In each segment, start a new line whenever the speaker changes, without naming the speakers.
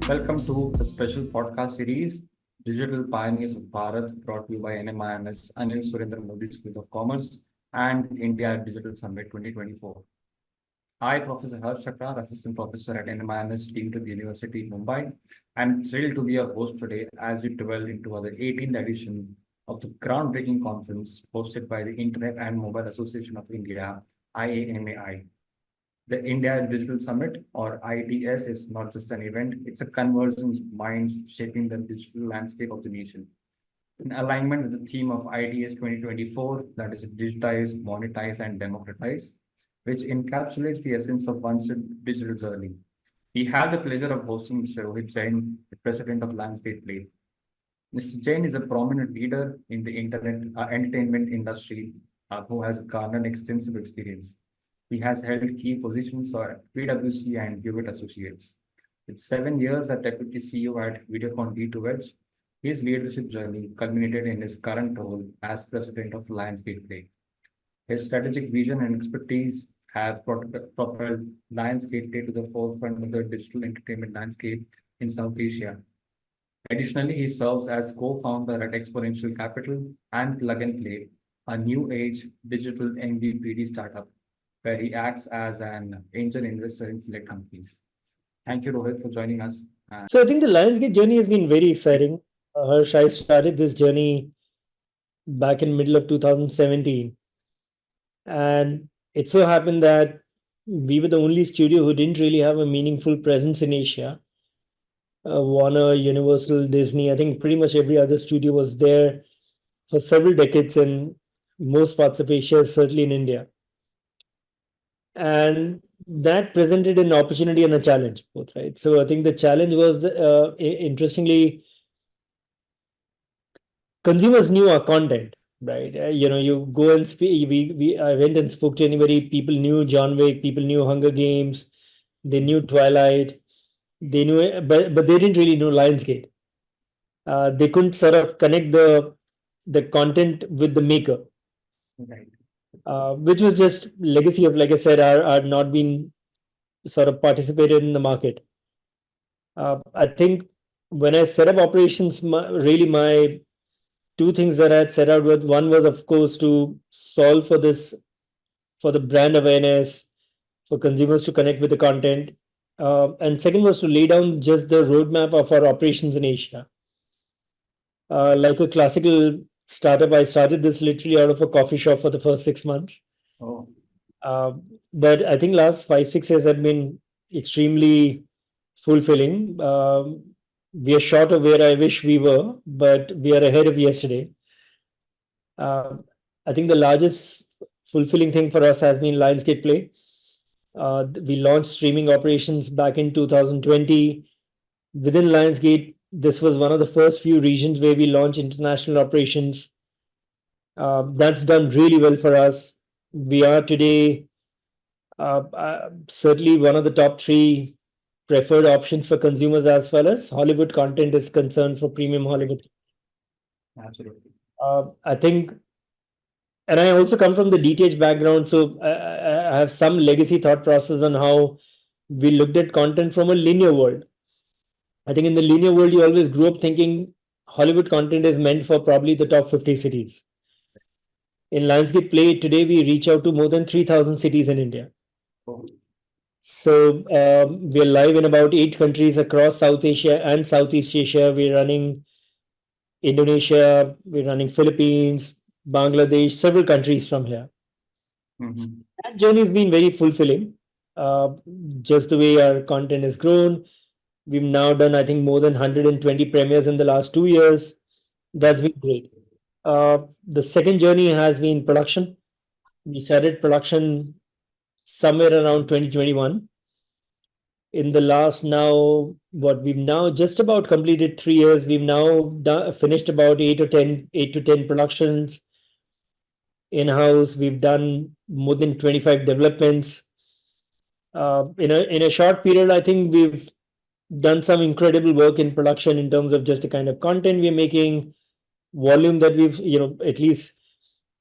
Welcome to a special podcast series, Digital Pioneers of Bharat, brought to you by NMIMS Anil Surendra Modi School of Commerce and India Digital Summit 2024. I, Professor Harsh Chakra, Assistant Professor at NMIMS, deemed to the University of Mumbai. I'm thrilled to be your host today as we delve into the 18th edition of the groundbreaking conference hosted by the Internet and Mobile Association of India, IAMAI. The India Digital Summit, or IDS, is not just an event, it's a convergence of minds shaping the digital landscape of the nation. In alignment with the theme of IDS 2024, that is digitize, monetize, and democratize, which encapsulates the essence of one's digital journey. We have the pleasure of hosting Mr. Rohit Jain, the president of Landscape Play. Mr. Jain is a prominent leader in the internet entertainment industry who has garnered extensive experience. He has held key positions at PwC and Hewitt Associates. With 7 years as Deputy CEO at Videocon D2H, his leadership journey culminated in his current role as President of Lionsgate Play. His strategic vision and expertise have propelled Lionsgate Play to the forefront of the digital entertainment landscape in South Asia. Additionally, he serves as co-founder at Exponential Capital and Plug and Play, a new age digital MVPD startup where he acts as an angel investor in select companies. Thank you, Rohit, for joining us.
So I think the Lionsgate journey has been very exciting. Harsh, I started this journey back in middle of 2017, and it so happened that we were the only studio who didn't really have a meaningful presence in Asia. Warner, Universal, Disney, I think pretty much every other studio was there for several decades in most parts of Asia, certainly in India. And that presented an opportunity and a challenge both, right? So I think the challenge was, interestingly, consumers knew our content, right? You go and speak. I went and spoke to anybody. People knew John Wick. People knew Hunger Games. They knew Twilight. They knew it, but they didn't really know Lionsgate. They couldn't sort of connect the content with the maker,
Right.
which was just legacy of, like I said, our not being sort of participated in the market. I think when I set up operations, my two things that I had set out with, one was, of course, to solve for this, for the brand awareness, for consumers to connect with the content. And second was to lay down just the roadmap of our operations in Asia. Like a classical startup, I started this literally out of a coffee shop for the first 6 months.
Oh,
But I think last 5, 6 years have been extremely fulfilling. We are short of where I wish we were, but we are ahead of yesterday. Uh, I think the largest fulfilling thing for us has been Lionsgate Play. We launched streaming operations back in 2020. Within Lionsgate, this was one of the first few regions where we launched international operations. That's done really well for us. We are today certainly one of the top three preferred options for consumers as far as Hollywood content is concerned for premium Hollywood.
absolutely.
I think, and I also come from the DTH background, so I have some legacy thought process on how we looked at content from a linear world. I think in the linear world, you always grew up thinking Hollywood content is meant for probably the top 50 cities. In Lionsgate Play, today we reach out to more than 3,000 cities in India.
Oh,
So we're live in about 8 countries across South Asia and Southeast Asia. We're running Indonesia, we're running Philippines, Bangladesh, several countries from here.
mhm.
That journey has been very fulfilling. Uh, just the way our content has grown. We've now done, I think, more than 120 premieres in the last 2 years. That's been great. The second journey has been production. We started production somewhere around 2021. In the last now, what we've now just about completed 3 years, we've now finished about 8 to 10 productions in-house. We've done more than 25 developments. In a short period, I think we've done some incredible work in production in terms of just the kind of content we're making, volume that we've, at least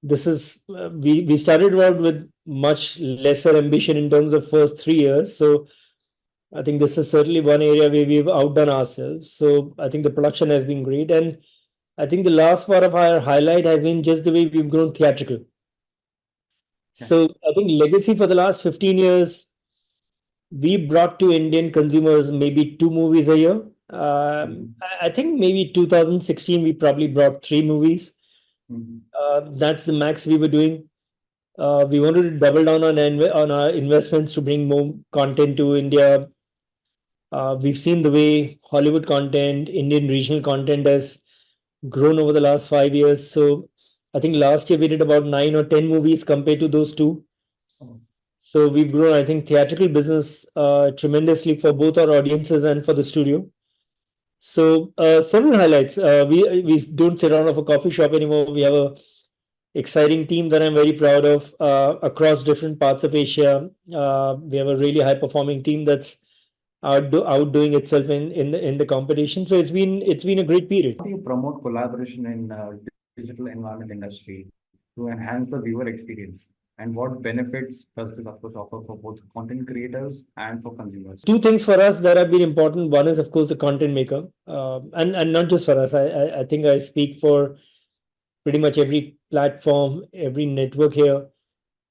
this is we started out with much lesser ambition in terms of first 3 years. So I think this is certainly one area where we've outdone ourselves. So I think the production has been great. And I think the last part of our highlight has been just the way we've grown theatrical.
Yeah.
So I think legacy for the last 15 years, we brought to Indian consumers maybe two movies a year.
Mhm.
I think maybe 2016, we probably brought three movies.
Mhm.
That's the max we were doing. We wanted to double down on our investments to bring more content to India. We've seen the way Hollywood content, Indian regional content has grown over the last 5 years. So I think last year we did about 9 or 10 movies compared to those two.
Oh,
So we've grown, I think, theatrical business tremendously for both our audiences and for the studio. So several highlights. We don't sit out of a coffee shop anymore. We have a exciting team that I'm very proud of across different parts of Asia. We have a really high performing team that's outdoing itself in the competition. So it's been a great period.
How do you promote collaboration in digital environment industry to enhance the viewer experience? And what benefits does this, of course, offer for both content creators and for consumers?
Two things for us that have been important. One is, of course, the content maker, and not just for us. I think I speak for pretty much every platform, every network here.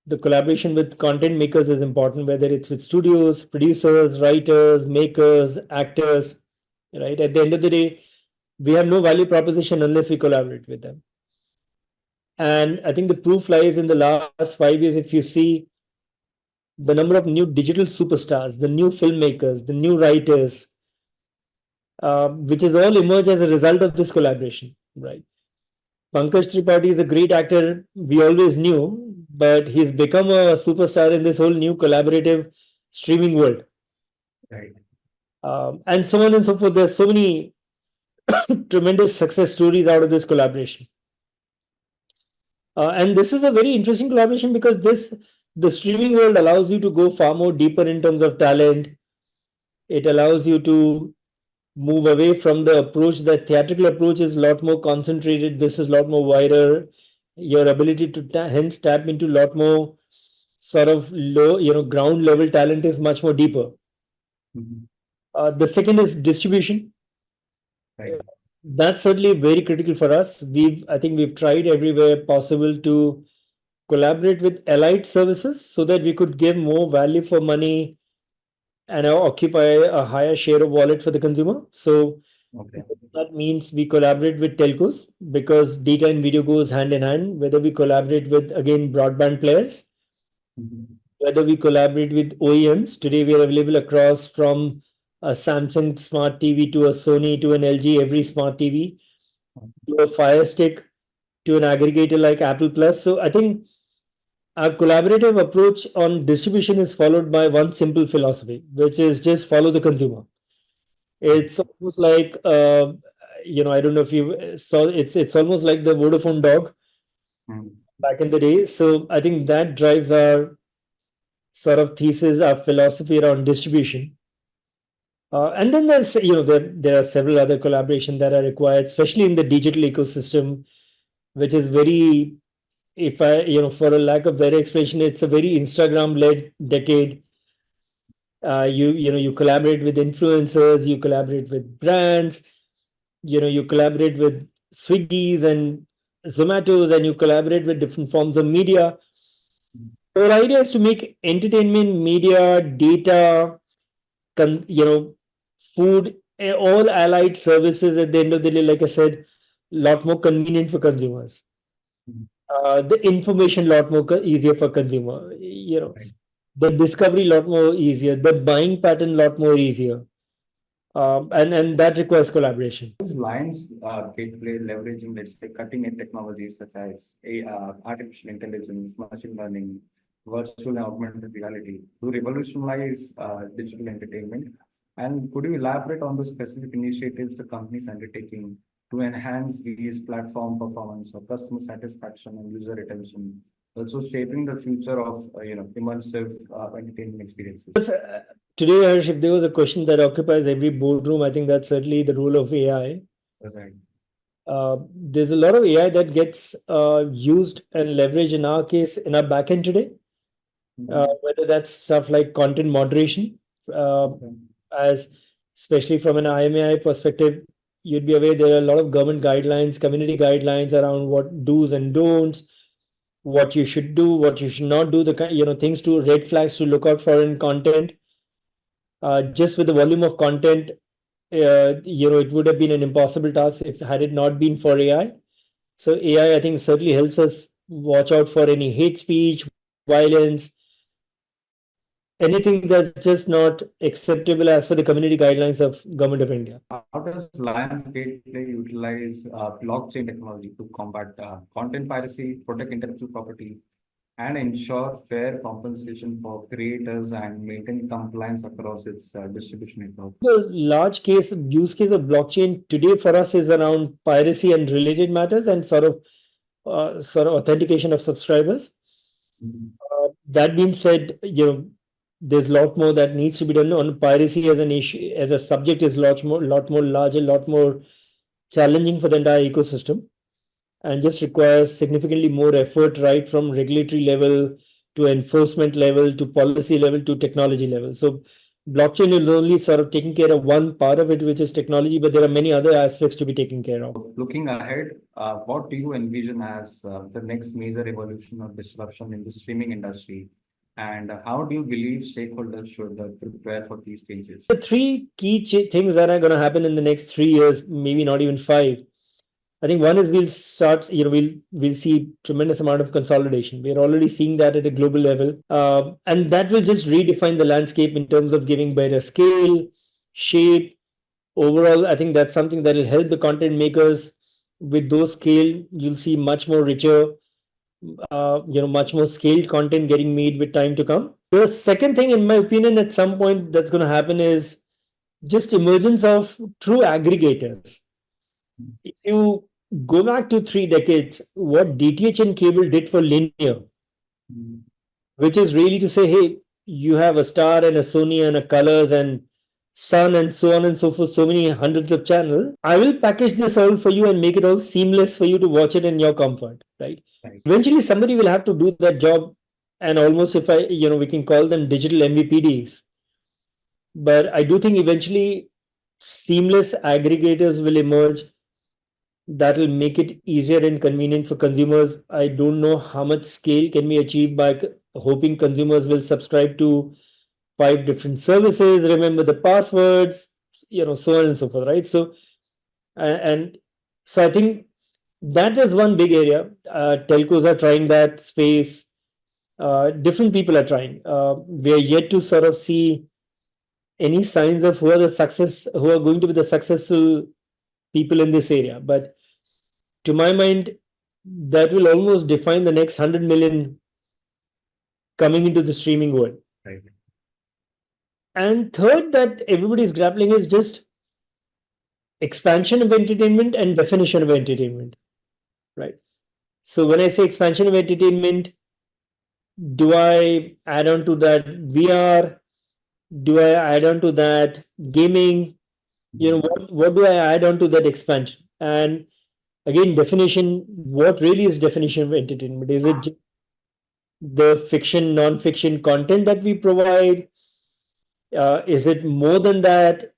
The collaboration with content makers is important, whether it's with studios, producers, writers, makers, actors. Right, at the end of the day, we have no value proposition unless we collaborate with them. And I think the proof lies in the last 5 years. If you see the number of new digital superstars, the new filmmakers, the new writers, which has all emerged as a result of this collaboration, right? Pankaj Tripathi is a great actor we always knew, but he's become a superstar in this whole new collaborative streaming world.
Right.
And so on and so forth. There's so many tremendous success stories out of this collaboration. And this is a very interesting collaboration because the streaming world allows you to go far more deeper in terms of talent. It allows you to move away from the approach. That theatrical approach is a lot more concentrated. This is a lot more wider. Your ability to hence tap into a lot more sort of low, ground level talent is much more deeper.
Mhm.
The second is distribution.
Right.
That's certainly very critical for us. I think we've tried everywhere possible to collaborate with allied services so that we could give more value for money and occupy a higher share of wallet for the consumer. So
Okay.
that means we collaborate with telcos because data and video goes hand in hand. Whether we collaborate with, again, broadband players,
Mhm.
whether we collaborate with OEMs. Today we are available across from a Samsung smart TV to a Sony to an LG, every smart TV, to a Fire Stick, to an aggregator like Apple Plus. So I think our collaborative approach on distribution is followed by one simple philosophy, which is just follow the consumer. It's almost like I don't know if you saw. It's almost like the Vodafone dog
Mhm.
back in the day. So I think that drives our sort of thesis, our philosophy around distribution. And then there are several other collaboration that are required, especially in the digital ecosystem, which is very, if I for a lack of better expression, it's a very Instagram led decade. You collaborate with influencers, you collaborate with brands, you collaborate with Swiggy's and Zomatos, and you collaborate with different forms of media. The idea is to make entertainment, media, data, food, all allied services at the end of the day, like I said, lot more convenient for consumers.
Mhm.
The information lot more easier for consumer.
Right.
The discovery lot more easier. The buying pattern lot more easier. And that requires collaboration.
These lines gateway leveraging, let's say, cutting edge technologies such as artificial intelligence, machine learning, virtual and augmented reality to revolutionize digital entertainment. And could you elaborate on the specific initiatives the company is undertaking to enhance these platform performance or customer satisfaction and user retention, also shaping the future of immersive entertainment experiences?
Today, Harsh, if there was a question that occupies every boardroom, I think that's certainly the role of AI.
Right.
There's a lot of AI that gets used and leveraged in our case in our backend today,
Mhm.
whether that's stuff like content moderation. Uh,
Okay.
as especially from an IMAI perspective, you'd be aware there are a lot of government guidelines, community guidelines around what do's and don'ts, what you should do, what you should not do, things to red flags to look out for in content. Just with the volume of content, it would have been an impossible task if had it not been for AI. So AI, I think, certainly helps us watch out for any hate speech, violence, anything that's just not acceptable as per the community guidelines of Government of India.
How does Lionsgate Play utilize blockchain technology to combat content piracy, protect intellectual property, and ensure fair compensation for creators and maintain compliance across its distribution network?
The large case use case of blockchain today for us is around piracy and related matters and sort of authentication of subscribers.
Mhm.
That being said, there's a lot more that needs to be done on piracy as an issue, as a subject is lot more larger, lot more challenging for the entire ecosystem, and just requires significantly more effort, right from regulatory level to enforcement level to policy level to technology level. So blockchain is only sort of taking care of one part of it, which is technology, but there are many other aspects to be taken care of.
Looking ahead, what do you envision as the next major evolution or disruption in the streaming industry? And how do you believe stakeholders should prepare for these changes?
The three key things that are going to happen in the next 3 years, maybe not even five. I think one is we'll see tremendous amount of consolidation. We're already seeing that at a global level, and that will just redefine the landscape in terms of giving better scale, shape. Overall, I think that's something that will help the content makers. With those scale, you'll see much more richer, much more scaled content getting made with time to come. The second thing, in my opinion, at some point that's going to happen is just emergence of true aggregators. If you go back to 3 decades, what DTH and cable did for linear,
Mhm.
which is really to say, hey, you have a Star and a Sony and a Colors and Sun and so on and so forth, so many hundreds of channels. I will package this all for you and make it all seamless for you to watch it in your comfort, right?
Right.
Eventually, somebody will have to do that job, and almost if we can call them digital MVPDs. But I do think eventually seamless aggregators will emerge that will make it easier and convenient for consumers. I don't know how much scale can be achieved by hoping consumers will subscribe to 5 different services, remember the passwords, so on and so forth, right? So, and so I think that is one big area. Telcos are trying that space. Different people are trying. We are yet to sort of see any signs of who are going to be the successful people in this area. But to my mind, that will almost define the next 100 million coming into the streaming world.
Right.
And third, that everybody is grappling is just expansion of entertainment and definition of entertainment, right? So when I say expansion of entertainment, do I add on to that VR? Do I add on to that gaming? What do I add on to that expansion? And again, definition, what really is definition of entertainment? Is it the fiction, non-fiction content that we provide? Is it more than that?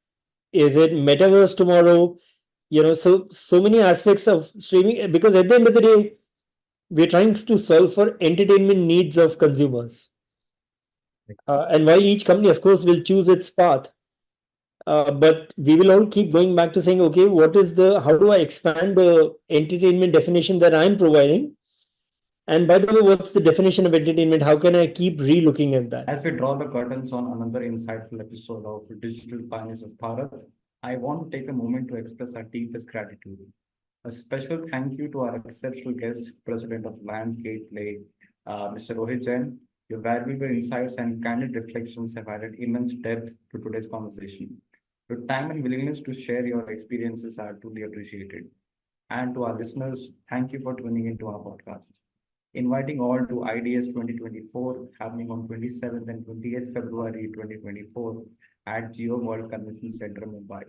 Is it metaverse tomorrow? So many aspects of streaming, because at the end of the day, we're trying to solve for entertainment needs of consumers. And while each company, of course, will choose its path, but we will all keep going back to saying, okay, how do I expand the entertainment definition that I'm providing? And by the way, what's the definition of entertainment? How can I keep re-looking at that?
As we draw the curtains on another insightful episode of Digital Pioneers of Bharat, I want to take a moment to express our deepest gratitude. A special thank you to our exceptional guest, President of Lionsgate Play, Mr. Rohit Jain. Your valuable insights and candid reflections have added immense depth to today's conversation. Your time and willingness to share your experiences are truly appreciated. And to our listeners, thank you for tuning into our podcast. Inviting all to IDS 2024, happening on 27th and 28th February 2024 at Geo World Convention Center, Mumbai.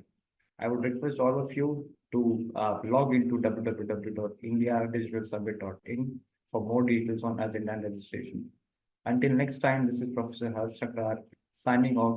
I would request all of you to log into www.indiadigitalsummit.in for more details on agenda and registration. Until next time, this is Professor Harsh Chakrar signing off.